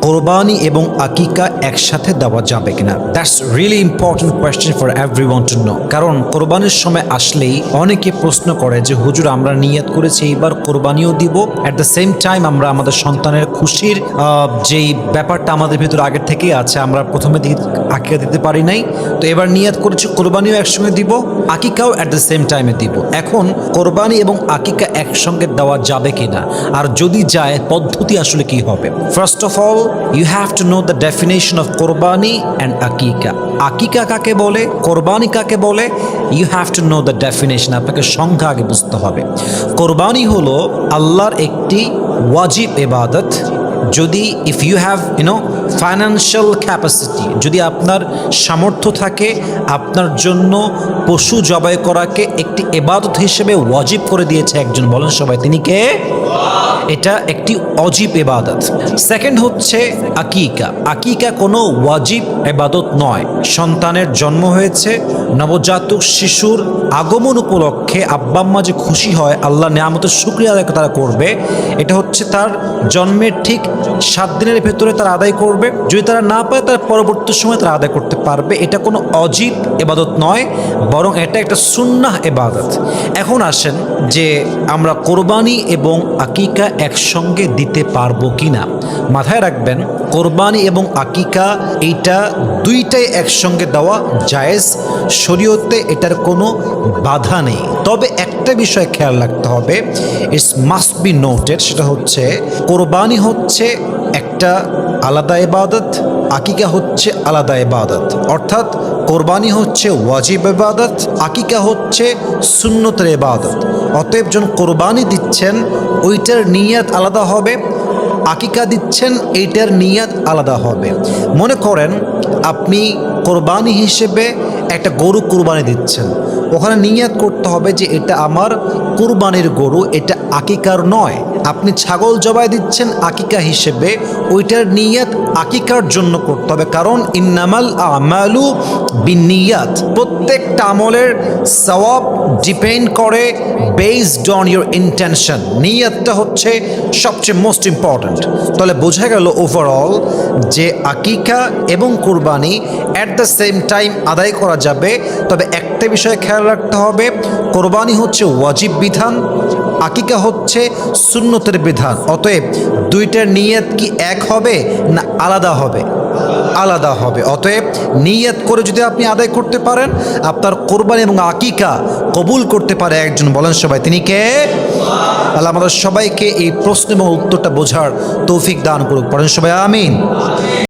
কোরবানি এবং আকিকা একসাথে দেওয়া যাবে কিনা? That's really important question for everyone to know. কারণ কোরবানির সময় আসলেই অনেকে প্রশ্ন করে যে হুজুর আমরা নিয়ত করেছি এইবার কোরবানিও দিব, অ্যাট দ্য সেম টাইম আমরা আমাদের সন্তানের খুশির যেই ব্যাপারটা আমাদের ভিতরে আগের থেকেই আছে, আমরা প্রথমে আকিকা দিতে পারি নাই, তো এবার নিয়ত করেছি কোরবানিও একসঙ্গে দিব, আকিকাও অ্যাট দ্য সেম টাইমে দিব। এখন কোরবানি এবং আকিকা একসঙ্গে দেওয়া যাবে কিনা, আর যদি যায় পদ্ধতি আসলে কি হবে? First of all you have to know the definition of qurbani and aqiqah. আকিকা কাকে বলে, কোরবানি কাকে বলে, you have to know the definition. আপনাকে সংখ্যা আগে বুঝতে হবে। কোরবানি হলো আল্লাহর একটি ওয়াজিব ইবাদত। যদি if you have financial capacity, যদি আপনার সামর্থ্য থাকে, আপনার জন্য পশু জবাই করাকে একটি ইবাদত হিসেবে ওয়াজিব করে দিয়েছে একজন, বলেন সবাই তিনি কে? এটা একটি অজিব ইবাদত। সেকেন্ড হচ্ছে আকিকা। আকিকা কোনো ওয়াজিব ইবাদত নয়। সন্তানের জন্ম হয়েছে, নবজাতক শিশুর আগমন উপলক্ষে আব্বা আম্মা যে খুশি হয়, আল্লাহ নিয়ামতের শুকরিয়া আদায় তারা করবে, এটা হচ্ছে তার জন্মের ঠিক 7 দিনের ভেতরে তারা আদায় করবে। যদি তারা না পায় তার পরবর্তী সময় তারা আদায় করতে পারবে। এটা কোনো অজিব ইবাদত নয়, বরং এটা একটা সুন্নাহ ইবাদত। এখন আসেন যে আমরা কোরবানি এবং আকিকা একসঙ্গে দিতে পারবো কিনা। মাথায় রাখবেন কোরবানি এবং আকিকা এইটা দুইটাই একসঙ্গে দেওয়া জায়েজ, শরীয়তে এটার কোনো বাধা নেই। তবে একটা বিষয় খেয়াল রাখতে হবে, ইটস মাস্ট বি নোটেড, সেটা হচ্ছে কোরবানি হচ্ছে একটা আলাদা ইবাদত, আকিকা হচ্ছে আলাদা ইবাদত। অর্থাৎ কোরবানি হচ্ছে ওয়াজিব ইবাদত, আকিকা হচ্ছে সুন্নতের ইবাদত। অতএব যখন কোরবানি দিচ্ছেন ওইটার নিয়ত আলাদা হবে, আকিকা দিচ্ছেন এইটার নিয়ত আলাদা হবে। মনে করেন আপনি কোরবানি হিসেবে একটা গরু কোরবানি দিচ্ছেন, ওখানে নিয়ত করতে হবে যে এটা আমার কুরবানির গরু, এটা আকিকার নয়। আপনি ছাগল জবাই দিচ্ছেন আকিকা হিসেবে, ওইটার নিয়ত আকিকার জন্য করতে হবে, কারণ ইন্নামাল আমালু বিন্নিয়াত। প্রত্যেকটা আমলের সওয়াব ডিপেন্ড করে বেসড অন ইউর ইন্টেনশন। নিয়তটা হচ্ছে সবচেয়ে মোস্ট ইম্পর্ট্যান্ট। তাহলে বোঝা গেল ওভারঅল যে আকিকা এবং কুরবানি অ্যাট দ্য সেম টাইম আদায় করা যাবে। তবে একটা বিষয় খেয়াল রাখতে হবে, কোরবানি হচ্ছে ওয়াজিব বিধান, আকিকা হচ্ছে সুন্নতের বিধান। অতএব দুইটার নিয়ত কি এক হবে না আলাদা হবে? আলাদা হবে। অতএব নিয়ত করে যদি আপনি আদায় করতে পারেন, আপনার কোরবানি এবং আকিকা কবুল করতে পারে একজন, বলেন সবাই তিনি কে? আল্লাহ আমাদের সবাইকে এই প্রশ্ন এবং উত্তরটা বোঝার তৌফিক দান করুক, পড়েন সবাই আমিন।